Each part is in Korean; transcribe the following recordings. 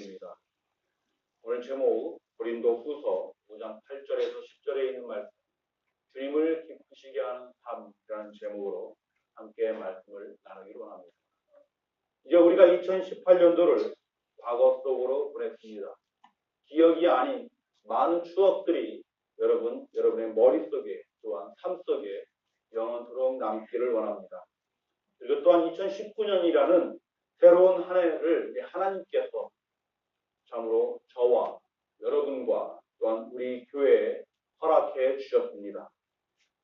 말씀입니다. 오늘 제목 고린도후서 5장 8절에서 10절에 있는 말씀, 주님을 기쁘시게 하는 삶이라는 제목으로 함께 말씀을 나누기로 합니다. 이제 우리가 2018년도를 과거 속으로 보냈습니다. 기억이 아닌 많은 추억들이 여러분의 머릿속에 또한 삶 속에 영원토록 남기를 원합니다. 그리고 또한 2019년이라는 새로운 한 해를 하나님께서 참으로 저와 여러분과 또한 우리 교회에 허락해 주셨습니다.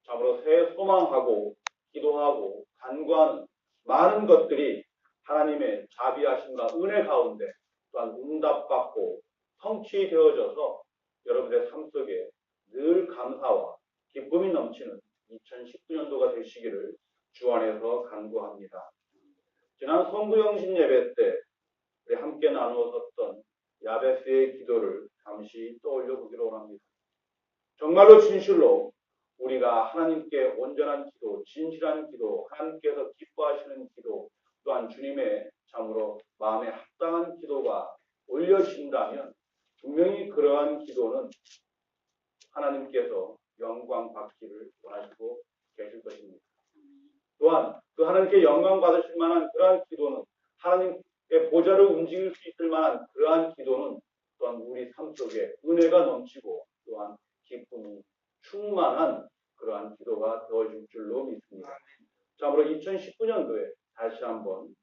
참으로 새해 소망하고 기도하고 간구하는 많은 것들이 하나님의 자비하심과 은혜 가운데 또한 응답받고 성취되어져서 여러분의 삶 속에 늘 감사와 기쁨이 넘치는 2019년도가 되시기를 주 안에서 간구합니다. 지난 성부영신 예배 때 우리 함께 나누었던 야베스의 기도를 잠시 떠올려 보기로 합니다. 정말로 진실로 우리가 하나님께 온전한 기도, 진실한 기도, 하나님께서 기뻐하시는 기도, 또한 주님의 참으로 마음에 합당한 기도가 올려진다면 분명히 그러한 기도는 하나님께서 영광 받기를 원하시고 계실 것입니다. 또한 그 하나님께 영광 받으실 만한 그러한 기도는 하나님의 보좌를 움직일 수 있을 만한 그러한 기도는 또한 우리 삶 속에 은혜가 넘치고 또한 기쁨이 충만한 그러한 기도가 되어질 줄로 믿습니다. 참으로 2019년도에 다시 한번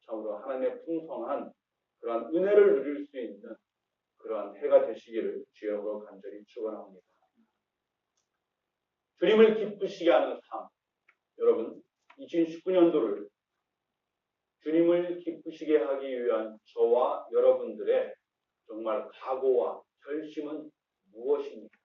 참으로 하나님의 풍성한 그러한 은혜를 누릴 수 있는 그러한 해가 되시기를 주여로 간절히 축원합니다. 주님을 기쁘시게 하는 삶, 여러분 2019년도를 주님을 기쁘시게 하기 위한 저와 여러분들의 정말 각오와 결심은 무엇입니까?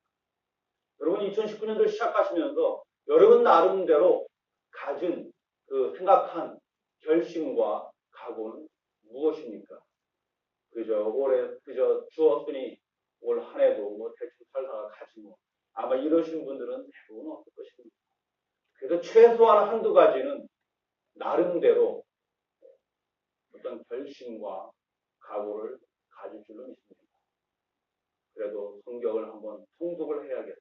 여러분 2019년도를 시작하시면서 여러분 나름대로 가진 그 생각한 결심과 각오는 무엇입니까? 그저 주었으니 올 한 해도 뭐 대충 살다가 가지 뭐 아마 이러신 분들은 대부분 없을 것입니다. 그래서 최소한 한두 가지는 나름대로 어떤 결심과 각오를 가질 줄로 믿습니다. 그래도 성경을 한번 통독을 해야겠다.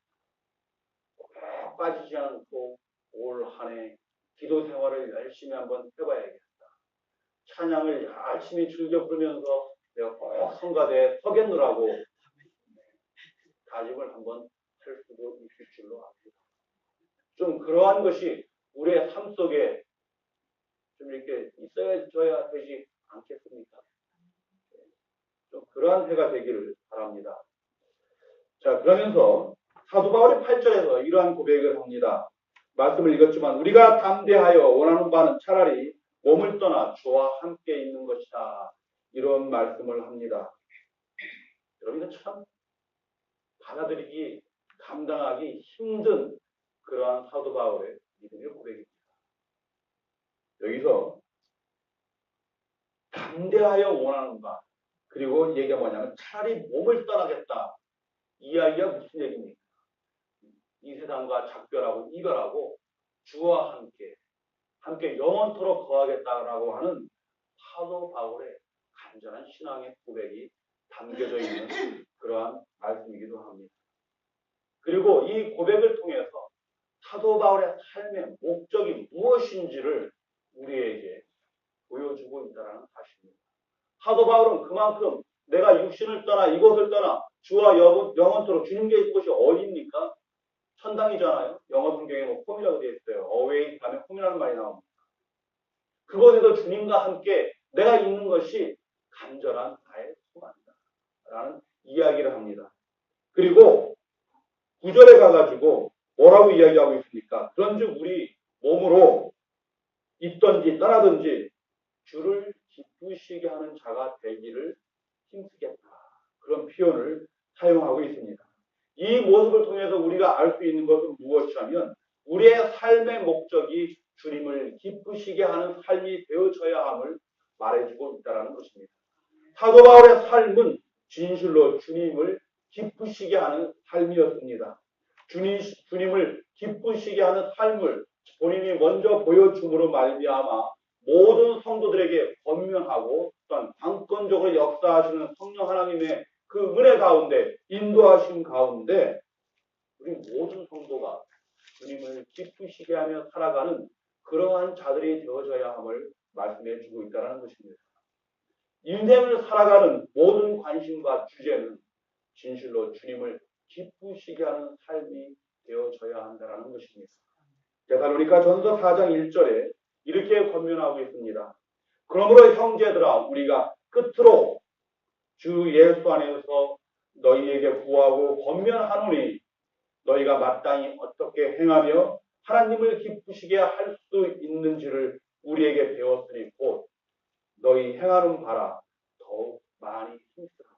꼭 빠지지 않고 올 한 해 기도 생활을 열심히 한번 해봐야겠다. 찬양을 열심히 즐겨 부르면서 내가 꼭 성가대에 서겠노라고 다짐을 한번 할 수도 있을 줄로 압니다. 좀 그러한 것이 우리의 삶 속에 좀 이렇게 있어야 되지 않겠습니까? 좀 그러한 해가 되기를 바랍니다. 자, 그러면서 사도 바울이 8절에서 이러한 고백을 합니다. 말씀을 읽었지만 우리가 담대하여 원하는 바는 차라리 몸을 떠나 주와 함께 있는 것이다. 이런 말씀을 합니다. 여러분 이거 참 받아들이기 감당하기 힘든 그러한 사도 바울의 믿음의 고백입니다. 여기서 담대하여 원하는 바 그리고 얘기가 뭐냐면 차라리 몸을 떠나겠다. 이 이야기가 무슨 얘기입니까? 이 세상과 작별하고 이별하고 주와 함께 영원토록 거하겠다라고 하는 사도 바울의 간절한 신앙의 고백이 담겨져 있는 그러한 말씀이기도 합니다. 그리고 이 고백을 통해서 사도 바울의 삶의 목적이 무엇인지를 우리에게 보여주고 있다는 사실입니다. 사도 바울은 그만큼 내가 육신을 떠나 이곳을 떠나 주와 영원토록 주님께 있는 곳이 어디입니까? 천당이잖아요. 영어 성경에 뭐 홈이라고 되어 있어요. 어웨이 가면 홈이라는 말이 나옵니다. 그곳에서 주님과 함께 내가 있는 것이 간절한 나의 소망이다. 라는 이야기를 합니다. 그리고 9절에 가가지고 뭐라고 이야기하고 있습니까? 그런즉 우리 몸으로 있든지 떠나든지 주를 기쁘시게 하는 자가 되기를 힘쓰겠다. 그런 표현을 사용하고 있습니다. 이 모습을 통해서 우리가 알 수 있는 것은 무엇이냐면 우리의 삶의 목적이 주님을 기쁘시게 하는 삶이 되어져야 함을 말해주고 있다는 것입니다. 사도 바울의 삶은 진실로 주님을 기쁘시게 하는 삶이었습니다. 주님을 기쁘시게 하는 삶을 본인이 먼저 보여줌으로 말미암아 모든 성도들에게 권면하고 또한 강권적으로 역사하시는 성령 하나님의 그 은혜 가운데 인도하심 가운데 우리 모든 성도가 주님을 기쁘시게 하며 살아가는 그러한 자들이 되어져야 함을 말씀해 주고 있다는 것입니다. 인생을 살아가는 모든 관심과 주제는 진실로 주님을 기쁘시게 하는 삶이 되어져야 한다는 것입니다. 데살로니가 전서 4장 1절에 이렇게 권면하고 있습니다. 그러므로 형제들아 우리가 끝으로 주 예수 안에서 너희에게 구하고 권면하노니 너희가 마땅히 어떻게 행하며 하나님을 기쁘시게 할 수 있는지를 우리에게 배웠으니 곧 너희 행하는 바라 더욱 많이 힘쓰라.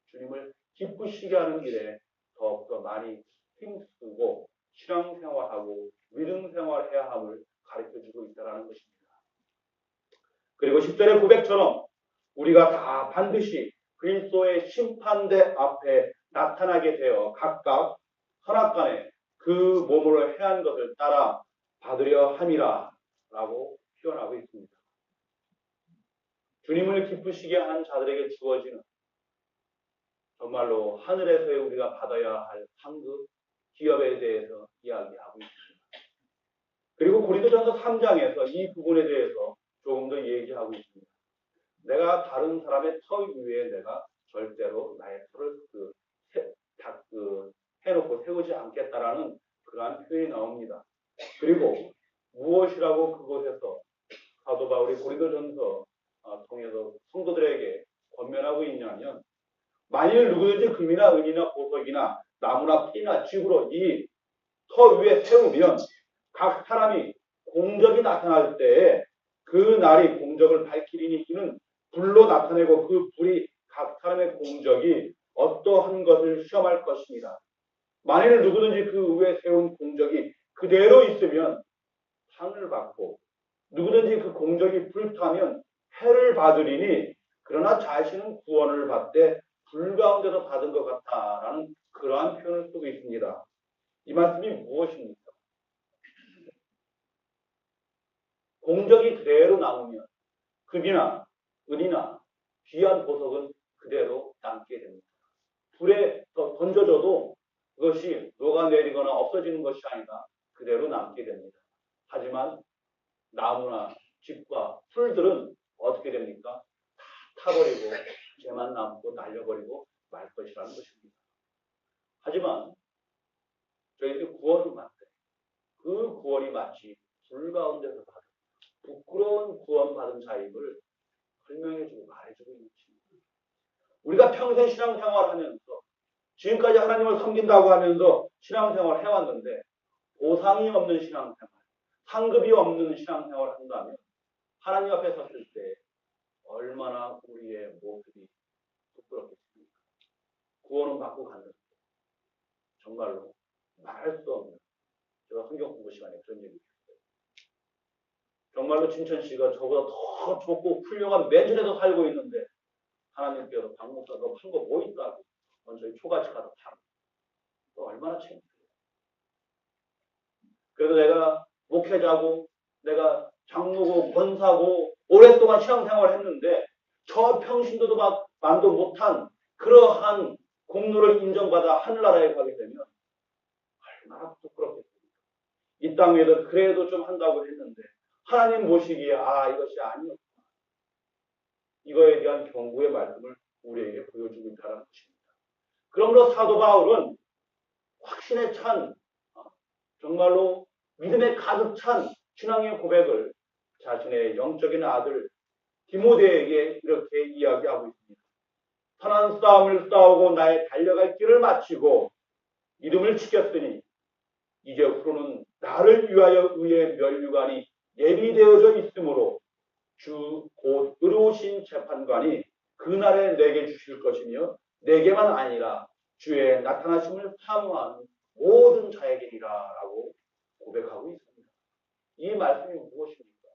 주님을 기쁘시게 하는 길에 더욱더 많이 힘쓰고 신앙생활하고 믿음생활해야 함을 가르쳐주고 있다는 것입니다. 그리고 10절의 고백처럼 우리가 다 반드시 그리스도의 심판대 앞에 나타나게 되어 각각 선악간에 그 몸으로 해한 것을 따라 받으려 함이라 라고 표현하고 있습니다. 주님을 기쁘시게 한 자들에게 주어지는 정말로 하늘에서의 우리가 받아야 할 상급 기업에 대해서 이야기하고 있습니다. 그리고 고린도전서 3장에서 이 부분에 대해서 조금 더 얘기하고 있습니다. 내가 다른 사람의 터 위에 내가 절대로 나의 터를 해놓고 세우지 않겠다라는 그러한 표현이 나옵니다. 그리고 무엇이라고 그곳에서 사도 바울이 고린도전서 통해서 성도들에게 권면하고 있냐면 만일 누구든지 금이나 은이나 보석이나 나무나 풀이나 집으로 이 터 위에 세우면 각 사람이 공적이 나타날 때에 그 날이 공적을 밝히리니 이는 불로 나타내고 그 불이 각 사람의 공적이 어떠한 것을 시험할 것입니다. 만일 누구든지 그 위에 세운 공적이 그대로 있으면 상을 받고 누구든지 그 공적이 불타면 해를 받으리니 그러나 자신은 구원을 받되 불 가운데서 받은 것 같다라는 그러한 표현을 쓰고 있습니다. 이 말씀이 무엇입니까? 공적이 그대로 남으면 금이나 은이나 귀한 보석은 그대로 남게 됩니다. 불에 던져져도 그것이 녹아내리거나 없어지는 것이 아니라 그대로 남게 됩니다. 하지만 나무나 집과 풀들은 어떻게 됩니까? 다 타버리고 개만 남고 날려버리고 말 것이라는 것입니다. 하지만 저희들이 구원을 받되 그 구원이 마치 불 가운데서 받은 부끄러운 구원받은 자임을 설명해주고 말해주고 있는 것입니다. 우리가 평생 신앙생활하면서 지금까지 하나님을 섬긴다고 하면서 신앙생활을 해왔는데 보상이 없는 신앙생활, 상급이 없는 신앙생활을 한다면 하나님 앞에 섰을 때 얼마나 우리의 모습이 부끄럽겠습니까? 구원은 받고 갔는데 정말로 말할 수 없는 제가 성경 공부 시간에 그런 얘기 했어요. 정말로 진천 씨가 저보다 더 좋고 훌륭한 매진에서 살고 있는데 하나님께서 박 목사 너 판 거 뭐 있다고 먼저 초가집 가서 팔아. 너 얼마나 창피해. 그래서 내가 목회자고 내가 장로고 권사고 오랫동안 신앙생활을 했는데 저 평신도도 만도 못한 그러한 공로를 인정받아 하늘나라에 가게 되면 얼마나 부끄럽겠습니까? 이 땅에서 그래도 좀 한다고 했는데 하나님 보시기에 이것이 아니었구나. 이거에 대한 경고의 말씀을 우리에게 보여주고 있다는 것입니다. 그러므로 사도 바울은 확신에 찬 정말로 믿음에 가득 찬 신앙의 고백을 자신의 영적인 아들 디모데에게 이렇게 이야기하고 있습니다. 선한 싸움을 싸우고 나의 달려갈 길을 마치고 이름을 지켰으니 이제 후로는 나를 위하여 의의 면류관이 예비되어져 있으므로 주 곧 의로우신 재판관이 그날에 내게 주실 것이며 내게만 아니라 주의 나타나심을 사모하는 모든 자에게니라 라고 고백하고 있습니다. 이 말씀이 무엇입니까?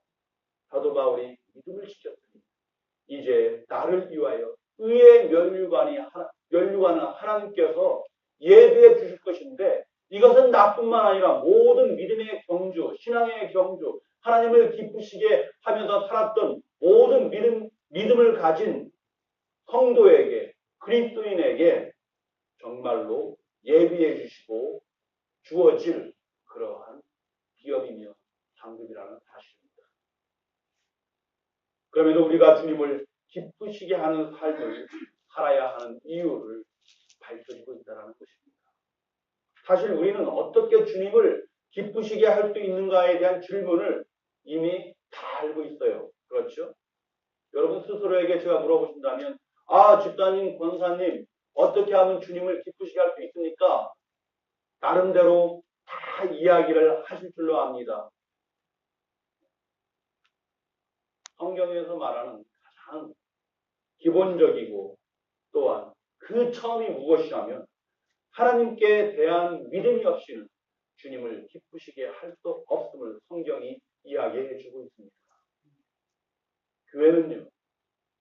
사도 바울이 믿음을 지켰으니 이제 나를 위하여 의의 면류관은 하나님께서 예비해 주실 것인데 이것은 나뿐만 아니라 모든 믿음의 경주, 신앙의 경주, 하나님을 기쁘시게 하면서 살았던 모든 믿음을 가진 그리스도인에게 정말로 예비해 주시고 주어질 그러한 기업이며 상급이라는 사실입니다. 그럼에도 우리가 주님을 기쁘시게 하는 삶을 살아야 하는 이유를 밝혀주고 있다는 것입니다. 사실 우리는 어떻게 주님을 기쁘시게 할 수 있는가에 대한 질문을 이미 다 알고 있어요. 그렇죠? 여러분 스스로에게 제가 물어보신다면 집사님, 권사님 어떻게 하면 주님을 기쁘시게 할 수 있습니까? 나름대로 다 이야기를 하실 줄로 압니다. 성경에서 말하는 가장 기본적이고 또한 그 처음이 무엇이냐면 하나님께 대한 믿음이 없이는 주님을 기쁘시게 할 수 없음을 성경이 이야기해 주고 있습니다. 교회는요,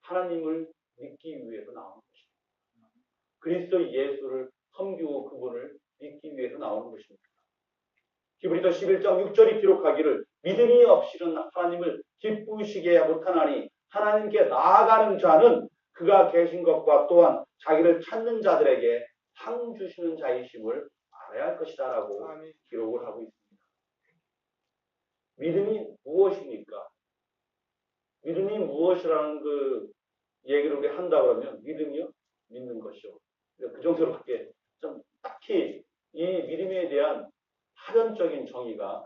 하나님을 믿기 위해서 나오는 것입니다. 그리스도 예수를 섬기고 그분을 믿기 위해서 나오는 것입니다. 히브리서 11장 6절이 기록하기를 믿음이 없이는 하나님을 기쁘시게 못하나니 하나님께 나아가는 자는 그가 계신 것과 또한 자기를 찾는 자들에게 상 주시는 자이심을 알아야 할 것이다 라고 기록을 하고 있습니다. 믿음이 무엇입니까? 믿음이 무엇이라는 그 얘기를 우리 한다 그러면 믿음이요? 믿는 것이요. 그 정도로밖에 좀 딱히 이 믿음에 대한 사전적인 정의가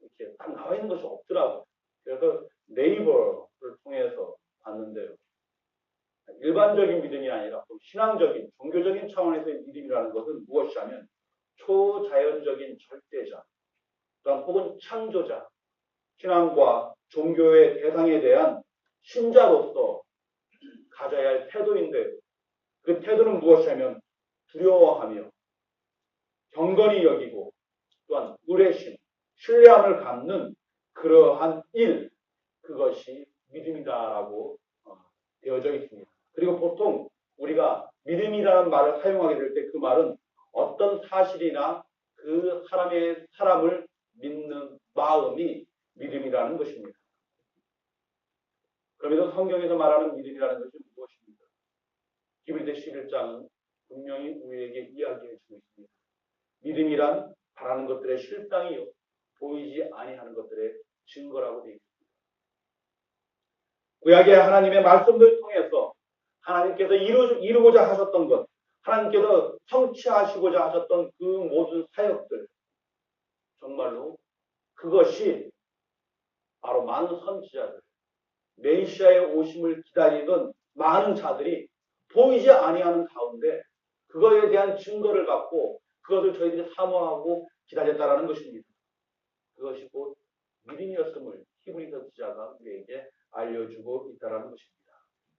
이렇게 딱 나와 있는 것이 없더라고요. 그래서 네이버를 통해서 봤는데요. 일반적인 믿음이 아니라 신앙적인, 종교적인 차원에서의 믿음이라는 것은 무엇이냐면 초자연적인 절대자, 또한 혹은 창조자, 신앙과 종교의 대상에 대한 신자로서 가져야 할 태도인데 그 태도는 무엇이냐면 두려워하며 경건히 여기고 또한 의뢰심, 신뢰함을 갖는 그러한 일, 그것이 믿음이다라고 되어져 있습니다. 그리고 보통 우리가 믿음이라는 말을 사용하게 될 때 그 말은 어떤 사실이나 그 사람을 믿는 마음이 믿음이라는 것입니다. 그럼에도 성경에서 말하는 믿음이라는 것이 무엇입니까? 히브리서 11장은 분명히 우리에게 이야기해 주고 있습니다. 믿음이란 바라는 것들의 실상이요 보이지 아니하는 것들의 증거라고 되어 있습니다. 구약의 하나님의 말씀을 통해서 하나님께서 이루고자 하셨던 것, 하나님께서 성취하시고자 하셨던 그 모든 사역들, 정말로 그것이 바로 많은 선지자들, 메시아의 오심을 기다리던 많은 자들이 보이지 아니하는 가운데 그거에 대한 증거를 갖고 그것을 저희들이 사모하고 기다렸다라는 것입니다. 그것이 곧 믿음이었음을 히브리서 기자가 우리에게 알려주고 있다는 것입니다.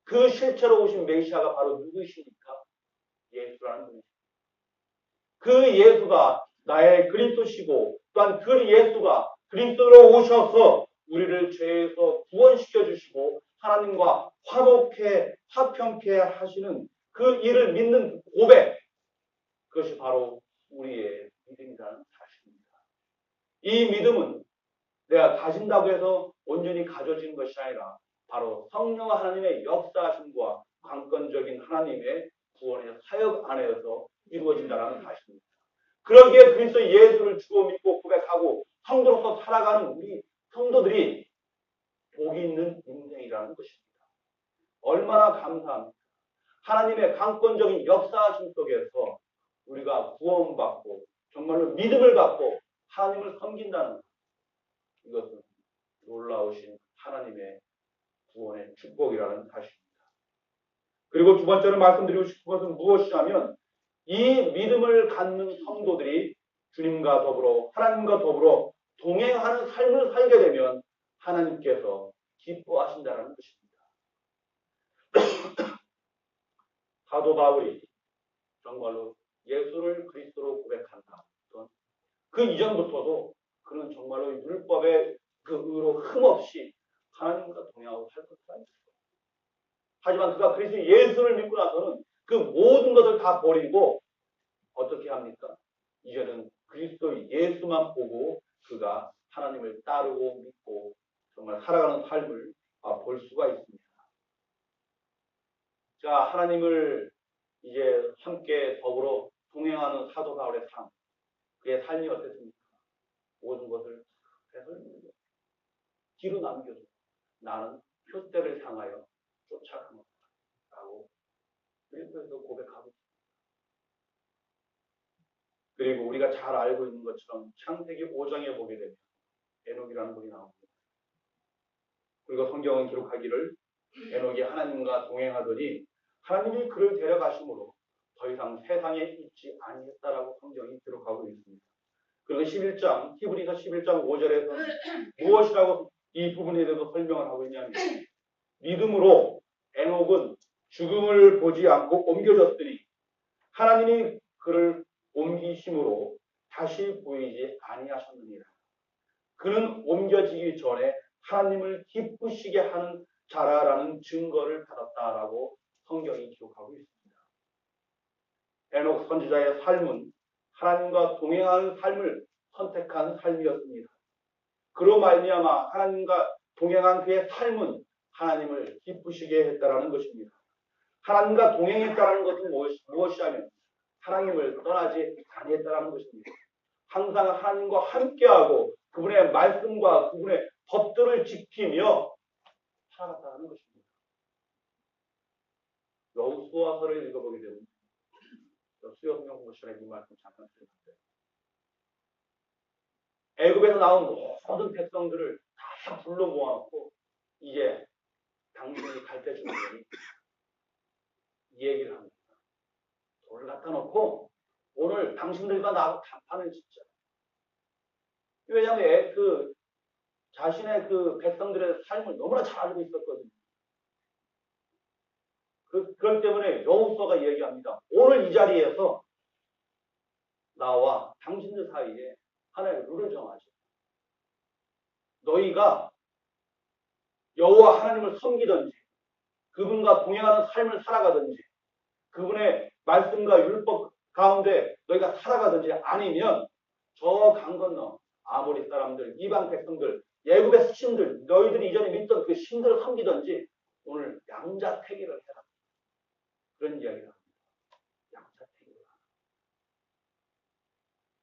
그 실체로 오신 메시아가 바로 누구이십니까? 예수라는 분이십니다. 그 예수가 나의 그리스도시고 또한 그 예수가 그리스도로 오셔서 우리를 죄에서 구원시켜 주시고 하나님과 화평케 하시는 그 일을 믿는 고백, 그것이 바로 우리의 믿음이라는 사실입니다. 이 믿음은 내가 가진다고 해서 온전히 가져진 것이 아니라 바로 성령 하나님의 역사하심과 강권적인 하나님의 구원의 사역 안에서 이루어진다는 사실입니다. 그러기에 그리스도 예수를 주로 믿고 고백하고 성도로서 살아가는 우리 성도들이 복이 있는 인생이라는 것입니다. 얼마나 감사합니까? 하나님의 강권적인 역사하심 속에서 우리가 구원받고 정말로 믿음을 갖고 하나님을 섬긴다는 것. 이것은 놀라우신 하나님의 구원의 축복이라는 사실입니다. 그리고 두 번째로 말씀드리고 싶은 것은 무엇이냐면 이 믿음을 갖는 성도들이 주님과 더불어 하나님과 더불어 동행하는 삶을 살게 되면 하나님께서 기뻐하신다는 것입니다. 사도 바울이 정말로 예수를 그리스도로 고백한다. 그 이전부터도 그는 정말로 율법의 그 의로 흠없이 하나님과 동행하고 살던 사람이었어요. 하지만 그가 그리스도 예수를 믿고 나서는 그 모든 것을 다 버리고 어떻게 합니까? 이제는 그리스도 예수만 보고 그가 하나님을 따르고 믿고 정말 살아가는 삶을 볼 수가 있습니다. 자, 하나님을 이제 함께 더불어 동행하는 사도 바울의 삶, 그의 삶이 어땠습니까? 모든 것을 되돌리고 뒤로 남겨도 나는 표대를 향하여 쫓아가노라고 그리스도에서 고백하고 있습니다. 그리고 우리가 잘 알고 있는 것처럼 창세기 5장에 보게 되면 에녹이라는 분이 나옵니다. 그리고 성경은 기록하기를 에녹이 하나님과 동행하더니 하나님이 그를 데려가심으로 더 이상 세상에 있지 아니했다라고 성경이 기록하고 있습니다. 그리고 11장 히브리서 11장 5절에서 무엇이라고 이 부분에 대해서 설명을 하고 있냐면 믿음으로 에녹은 죽음을 보지 않고 옮겨졌으니 하나님이 그를 옮기심으로 다시 보이지 아니하셨느니라. 그는 옮겨지기 전에 하나님을 기쁘시게 하는 자라라는 증거를 받았다라고 성경이 기록하고 있습니다. 에녹 선지자의 삶은 하나님과 동행하는 삶을 선택한 삶이었습니다. 그로 말미암아 하나님과 동행한 그의 삶은 하나님을 기쁘시게 했다라는 것입니다. 하나님과 동행했다라는 것은 무엇이냐면 하나님을 떠나지 아니했다라는 것입니다. 항상 하나님과 함께하고 그분의 말씀과 그분의 법들을 지키며 살아갔다는 것입니다. 여호수아서를 읽어보게 되면 수요 성경 공부 시간에 이 말씀 잠깐 드렸는데 애굽에서 나온 모든 백성들을 다 불러 모아놓고 이제 당신이 갈 때 주문이 이 얘기를 합니다. 돌을 갖다 놓고 오늘 당신들과 나하고談判을 짓자. 왜냐하면 자신의 그 백성들의 삶을 너무나 잘 알고 있었거든요. 그렇기 때문에 여호수아가 얘기합니다. 오늘 이 자리에서 나와 당신들 사이에 하나의 룰을 정하죠. 너희가 여호와 하나님을 섬기든지 그분과 동행하는 삶을 살아가든지 그분의 말씀과 율법 가운데 너희가 살아가든지 아니면 저 강 건너 아모리 사람들, 이방 백성들, 애굽의 신들, 너희들이 이전에 믿던 그 신들을 섬기든지 오늘 양자택일을 해라. 그런 이야기를 합니다. 양자택일을 하라.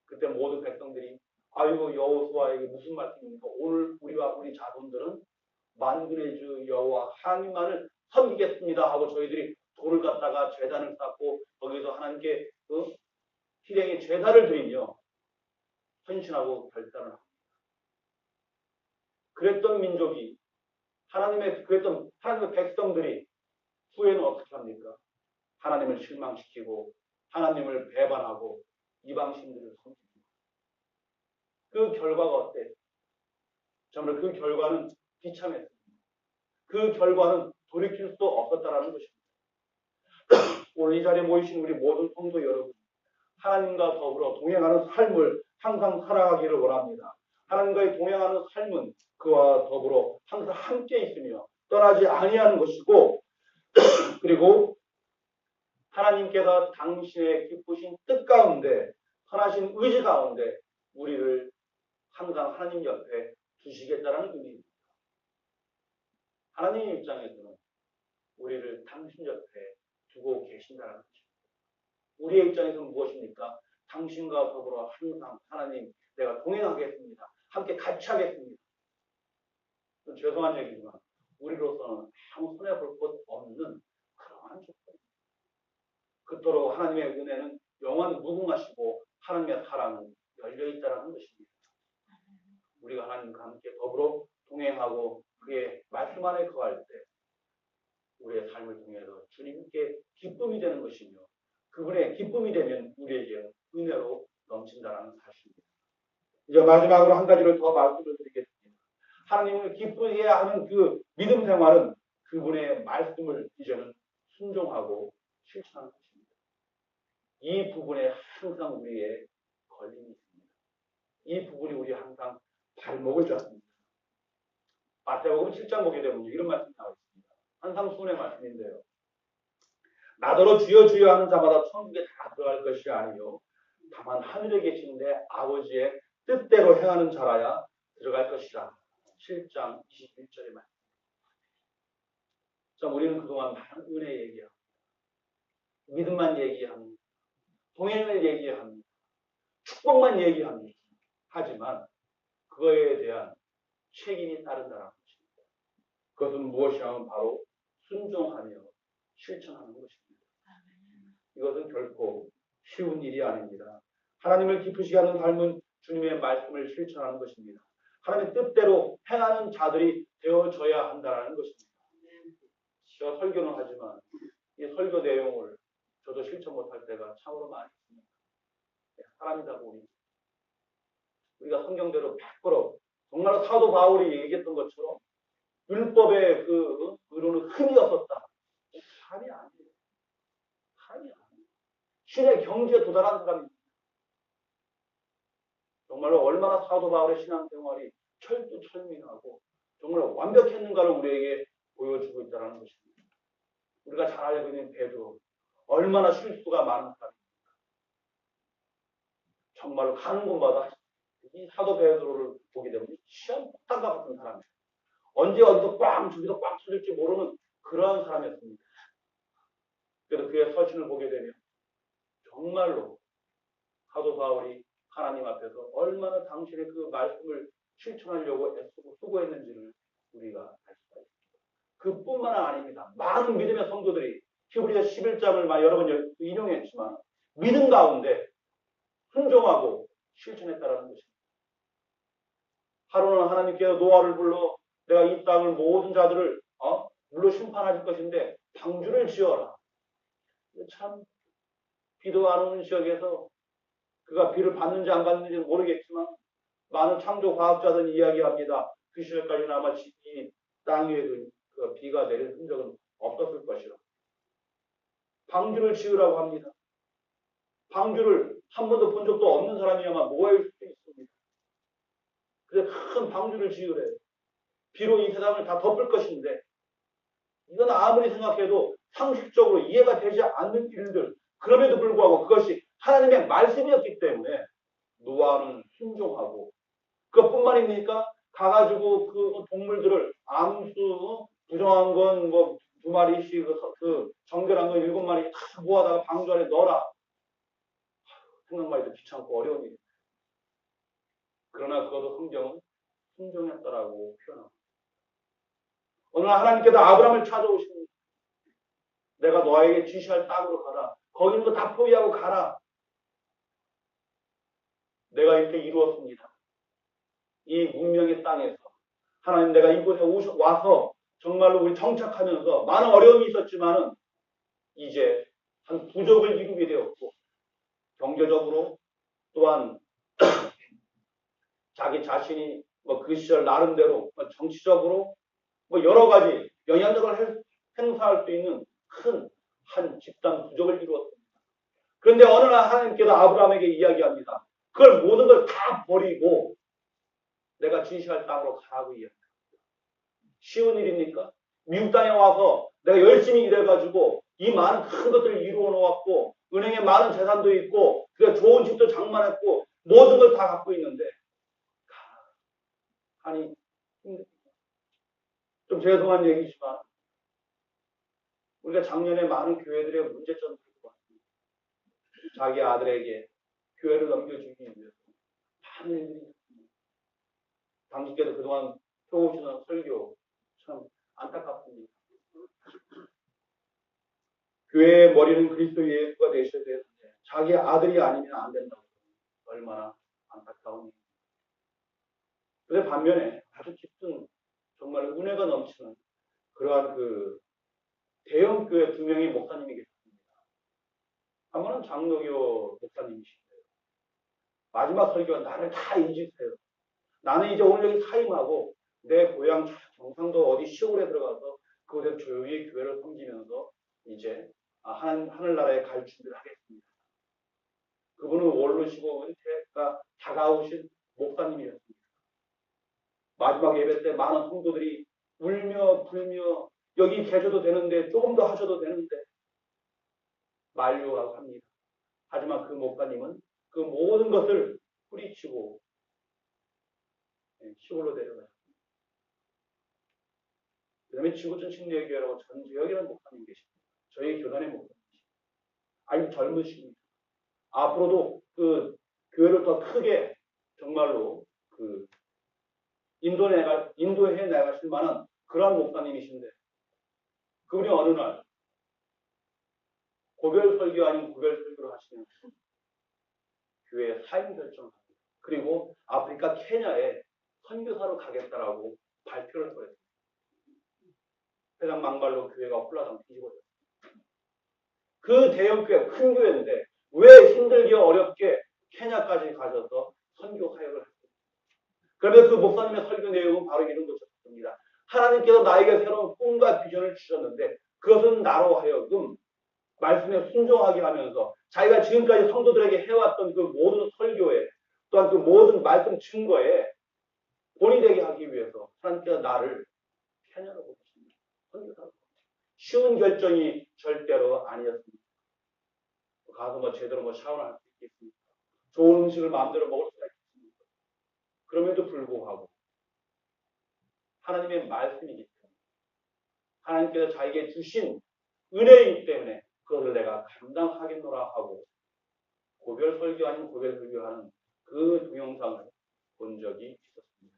그때 모든 백성들이 아이고 여호수아 이게 무슨 말씀입니까? 오늘 우리와 우리 자손들은 만군의 주 여호와 하나님만을 섬기겠습니다 하고 저희들이 돌을 갖다가 제단을 쌓고 거기서 하나님께 희생의 제사를 드리며 헌신하고 결단을 합니다. 그랬던 민족이 하나님의 백성들이 후에는 어떻게 합니까? 하나님을 실망시키고 하나님을 배반하고 이방신들을 섬깁니다. 그 결과가 어때요? 정말 그 결과는 비참했습니다. 그 결과는 돌이킬 수 없었다라는 것입니다. 오늘 이 자리에 모이신 우리 모든 성도 여러분, 하나님과 더불어 동행하는 삶을 항상 살아가기를 원합니다. 하나님과의 동행하는 삶은 그와 더불어 항상 함께 있으며 떠나지 아니하는 것이고 그리고 하나님께서 당신의 기쁘신 뜻 가운데 선하신 의지 가운데 우리를 항상 하나님 옆에 두시겠다는 의미입니다. 하나님 입장에서는 우리를 당신 옆에 두고 계신다는 것입니다. 우리의 입장에서는 무엇입니까? 당신과 더불어 항상 하나님 내가 동행하겠습니다. 함께 같이 하겠습니다. 좀 죄송한 얘기지만 우리로서는 아무 손해볼 것 없는 그러한 조건입니다. 그토록 하나님의 은혜는 영원 무궁하시고 하나님의 사랑은 열려있다는 것입니다. 우리가 하나님과 함께 더불어 동행하고 그의 말씀 안에 거할 때 우리의 삶을 통해서 주님께 기쁨이 되는 것이며 그분의 기쁨이 되면 우리에게 은혜로 넘친다는 사실입니다. 이제 마지막으로 한 가지를 더 말씀을 드리겠습니다. 하나님을 기쁘게 하는 그 믿음 생활은 그분의 말씀을 이제는 순종하고 실천하는 것입니다. 이 부분에 항상 우리의 걸림이 있습니다. 이 부분이 우리 항상 발목을 잡습니다. 마태복음 7장 보게 되면 이런 말씀이 나와 있습니다. 한상수훈의 말씀인데요. 나더러 주여 주여 하는 자마다 천국에 다 들어갈 것이 아니요 다만 하늘에 계시는데 아버지의 뜻대로 행하는 자라야 들어갈 것이라. 7장 21절의 말씀. 자, 우리는 그동안 많은 은혜 얘기하고 믿음만 얘기합니다. 동행을 얘기합니다. 축복만 얘기합니다. 하지만 그거에 대한 책임이 따른다는 것입니다. 그것은 무엇이냐면 바로 순종하며 실천하는 것입니다. 이것은 결코 쉬운 일이 아닙니다. 하나님을 기쁘시게 하는 삶은 주님의 말씀을 실천하는 것입니다. 하나님의 뜻대로 행하는 자들이 되어져야 한다는 것입니다. 제가 설교는 하지만 이 설교 내용을 저도 실천 못할 때가 참으로 많이 있습니다. 사람이다 보니 우리가 성경대로 100% 정말 사도 바울이 얘기했던 것처럼 율법의 그 의로는 흠이 없었다. 사람이 아니에요. 사람이 아니에요. 신의 경지에 도달한 사람입니다. 정말로 얼마나 사도 바울의 신앙생활이 철두철미하고 정말 완벽했는가를 우리에게 보여주고 있다는 것입니다. 우리가 잘 알고 있는 베드로 얼마나 실수가 많은 사람입니다. 정말로 가는 곳마다 이 사도 베드로를 보게 되면 시험 폭탄과 같은 사람이에요. 언제 어디서 꽝 저기서 꽝 터질지 모르는 그러한 사람이었습니다. 그래서 그의 서신을 보게 되면 정말로 사도 바울이 하나님 앞에서 얼마나 당신의 그 말씀을 실천하려고 애쓰고 수고했는지를 우리가 알 수가 있습니다. 그뿐만 아닙니다. 많은 믿음의 성도들이 히브리서 11장을 여러 번 인용했지만 믿음 가운데 순종하고 실천했다라는 것입니다. 하루는 하나님께서 노아를 불러 내가 이 땅을 모든 자들을 물로 심판하실 것인데 방주를 지어라. 참 비도 안 오는 지역에서 그가 비를 받는지 안 받는지는 모르겠지만 많은 창조 과학자들은 이야기합니다. 그 시절까지는 아마 이 땅 위에 그 비가 내릴 흔적은 없었을 것이라. 방주를 지으라고 합니다. 방주를 한 번도 본 적도 없는 사람이야만 모아일 수도 있습니다. 그래서 큰 방주를 지으래요. 비로 이 세상을 다 덮을 것인데 이건 아무리 생각해도 상식적으로 이해가 되지 않는 일들, 그럼에도 불구하고 그것이 하나님의 말씀이었기 때문에 노아는 순종하고 그것뿐만입니까? 가가지고 그 동물들을 암수 부정한 건 뭐 2마리씩 그 정결한 건 7마리 다 모아다가 방주 안에 넣어라. 생각만 해도 귀찮고 어려운 일입니다. 그러나 그것도 성경은 순종했다라고 표현합니다. 어느 날 하나님께서 아브라함을 찾아오십니다. 내가 너에게 지시할 땅으로 가라. 거기 있는 거 다 포기하고 가라. 내가 이렇게 이루었습니다. 이 문명의 땅에서 하나님 내가 이곳에 와서 정말로 우리 정착하면서 많은 어려움이 있었지만은 이제 한 부족을 이루게 되었고 경제적으로 또한 자기 자신이 뭐 그 시절 나름대로 정치적으로 뭐 여러 가지 영향력을 행사할 수 있는 큰 한 집단 부족을 이루었습니다. 그런데 어느 날 하나님께서 아브라함에게 이야기합니다. 그걸 모든 걸 다 버리고 내가 지시할 땅으로 가라고 이야기합니다. 쉬운 일입니까? 미국 땅에 와서 내가 열심히 일해가지고 이 많은 큰 것들을 이루어 놓았고 은행에 많은 재산도 있고 그래 좋은 집도 장만했고 모든 걸 다 갖고 있는데 아니 좀 죄송한 얘기지만 우리가 작년에 많은 교회들의 문제점들을 봤습니다. 자기 아들에게 교회를 넘겨주기 위해서 많은 일들이 있습니다. 당신께서 그동안 펴오시는 설교 참 안타깝습니다. 교회의 머리는 그리스도 예수가 되셔야 되는데 자기 아들이 아니면 안 된다고 얼마나 안타까운 일입니다. 그런데 반면에 아주 깊은 정말 은혜가 넘치는 그러한 그 대형 교회 2명의 목사님이 계셨습니다. 한 분은 장로교 목사님이신데요. 마지막 설교가 나를 다 잊으세요. 나는 이제 오늘 여기 사임하고 내 고향 경상도 어디 시골에 들어가서 그곳에 조용히 교회를 섬기면서 이제 하늘나라에 갈 준비를 하겠습니다. 그분은 원로시고 은퇴가 다가오신 목사님이었습니다. 마지막 예배 때 많은 성도들이 울며 불며 여기 계셔도 되는데 조금 더 하셔도 되는데 만류하고 합니다. 하지만 그 목사님은 그 모든 것을 뿌리치고 시골로 내려가요. 그 다음에 지구촌 침례교회라고 전지혁이라는 목사님 계십니다. 저희 교단의 목사님이십니다. 아직 젊으십니다. 앞으로도 그 교회를 더 크게 정말로 그 인도해 나가실 만한 그러한 목사님이신데 그분이 어느 날 고별 설교 아닌 고별 설교를 하시면서 교회에 사임 결정을 합니다. 그리고 아프리카 케냐에 선교사로 가겠다라고 발표를 했어요. 세상 막말로 교회가 홀라당 뒤집어졌어요. 그 대형 교회, 큰 교회인데 왜 힘들게 어렵게 케냐까지 가셔서 선교 사역을 했습니까? 그러면 그 목사님의 설교 내용은 바로 이런 것이었습니다. 하나님께서 나에게 새로운 꿈과 비전을 주셨는데 그것은 나로 하여금 말씀에 순종하게 하면서 자기가 지금까지 성도들에게 해왔던 그 모든 설교에 또한 그 모든 말씀 증거에 본이 되게 하기 위해서 하나님께서 나를 케냐로 보내십니다. 선교사로. 쉬운 결정이 절대로 아니었습니다. 가서 뭐 제대로 뭐 샤워를 할 수 있겠습니까? 좋은 음식을 마음대로 먹을 수가 있겠습니까? 그럼에도 불구하고 하나님의 말씀이기 때문에 하나님께서 자기에게 주신 은혜이기 때문에 그것을 내가 감당하겠노라 하고 고별 설교 아닌 고별 설교하는 그 동영상을 본 적이 있었습니다.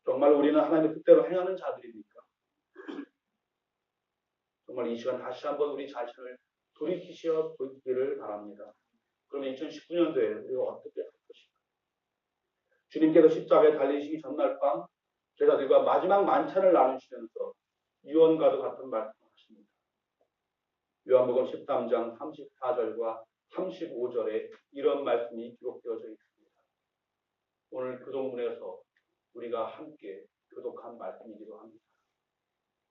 정말 우리는 하나님의 뜻대로 행하는 자들입니까? 정말 이 시간 다시 한번 우리 자신을 돌이키시어 보기를 바랍니다. 그러면 2019년도에 우리가 어떻게 할 것인가? 주님께서 십자가에 달리시기 전날 밤 제자들과 마지막 만찬을 나누시면서 유언과도 같은 말씀을 하십니다. 요한복음 13장 34절과 35절에 이런 말씀이 기록되어져 있습니다. 오늘 교동문에서 우리가 함께 교독한 말씀이기도 합니다.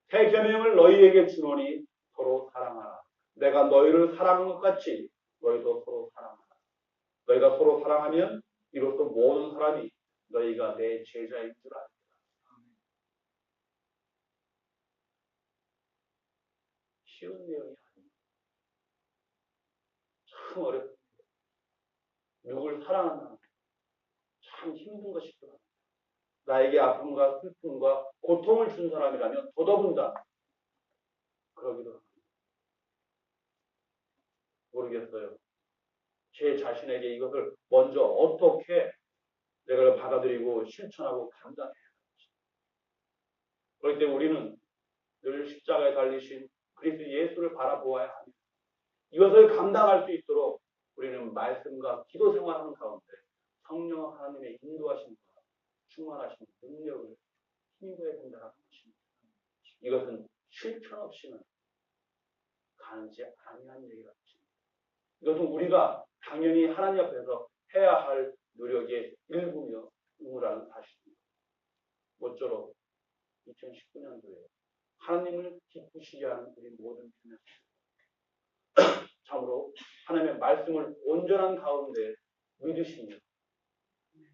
새 계명을 너희에게 주노니 서로 사랑하라. 내가 너희를 사랑한 것 같이 너희도 서로 사랑하라. 너희가 서로 사랑하면 이로써 모든 사람이 너희가 내 제자인 줄 알리라. 쉬운 내용이 아닙니다. 참 어렵습니다. 누굴 사랑한다는 참 힘든 것이기도 합니다. 나에게 아픔과 슬픔과 고통을 준 사람이라면 더더군다나 그러기도 합니다. 모르겠어요. 제 자신에게 이것을 먼저 어떻게 내가 받아들이고 실천하고 감당해야 할지. 그럴 때 우리는 늘 십자가에 달리신 그리스도 예수를 바라보아야 합니다. 이것을 감당할 수 있도록 우리는 말씀과 기도 생활하는 가운데 성령 하나님의 인도하심과 충만하신 능력을 힘입어야 된다는 것입니다. 이것은 실천 없이는 가능치 아니한 얘기라는 것입니다. 이것은 우리가 당연히 하나님 앞에서 해야 할 노력의 일부며 의무라는 사실입니다. 모쪼록 2019년도에 하나님을 기쁘시게 하는 우리 모든 주님의 참으로 하나님의 말씀을 온전한 가운데 믿으시며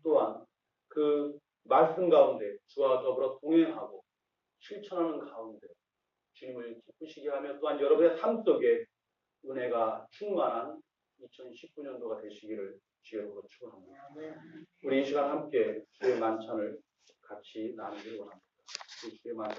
또한 그 말씀 가운데 주와 더불어 동행하고 실천하는 가운데 주님을 기쁘시게 하며 또한 여러분의 삶 속에 은혜가 충만한 2019년도가 되시기를 주여로 축원합니다. 우리 이 시간 함께 주의 만찬을 같이 나누길 원합니다. 주의 만찬